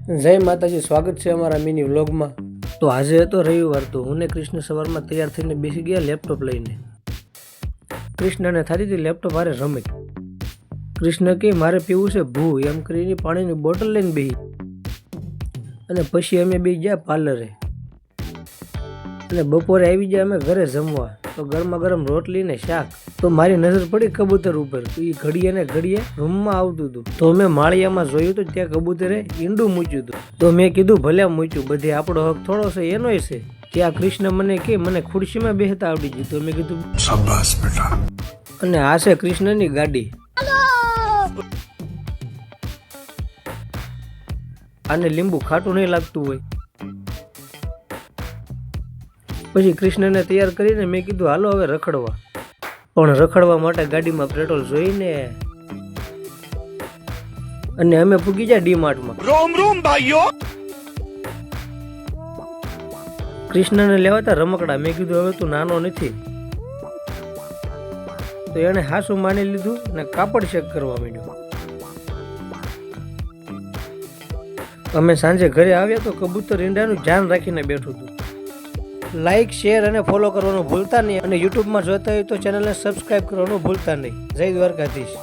જય માતાજી, સ્વાગત છે અમારા મિની વ્લોગમાં। તો આજે હતો રવિવાર, તો હું ને કૃષ્ણ સવારમાં તૈયાર થઈને બેસી ગયા લેપટોપ લઈને। કૃષ્ણને થતી હતી લેપટોપ હારે રમત। કૃષ્ણ કે મારે પીવું છે ભૂ, એમ કરીને પાણીની બોટલ લઈને બેસી અને પછી અમે બે ગયા પાર્લરે અને બપોરે આવી ગયા અમે ઘરે જમવા। તો ગરમા ગરમ રોટલી ને શાક। તો મારી નજર પડી કબૂતર ઉપર, તો એ ઘડીએ ને ઘડીએ રૂમમાં આવતું હતું। તો મેં માળિયામાં જોયું તો ત્યાં કબૂતરે ઈંડું મૂક્યું હતું। તો મેં કીધું ભલે મૂક્યું, બધે આપણો હક થોડો છે એનોય છે। ત્યાં કૃષ્ણ મને કે મને ખુરશીમાં બેસતા આવડી ગયું। તો મેં કીધું શાબાશ બેટા। અને આ છે કૃષ્ણની ગાડી। આને લીંબુ ખાટું નહીં લાગતું હોય। પછી કૃષ્ણને તૈયાર કરીને મેં કીધું હાલો હવે રખડવા। પણ રખડવા માટે ગાડીમાં પેટ્રોલ જોઈને અને અમે પૂગી ગયા ડીમાર્ટમાં। રોમ રોમ ભાઈઓ। કૃષ્ણને લેવાતા રમકડા। મેં કીધું હવે તું નાનો નથી। તો એને હાસું માની લીધું અને કાપડ ચેક કરવા માંડ્યો। અમે સાંજે ઘરે આવ્યા તો કબૂતર ઈંડાનું ધ્યાન રાખીને બેઠું હતું। લાઈક, શેર અને ફોલો કરવાનું ભૂલતા નહીં, અને યુટ્યુબમાં જોતા હોય તો ચેનલને સબસ્ક્રાઈબ કરવાનું ભૂલતા નહીં। જય દ્વારકાધીશ।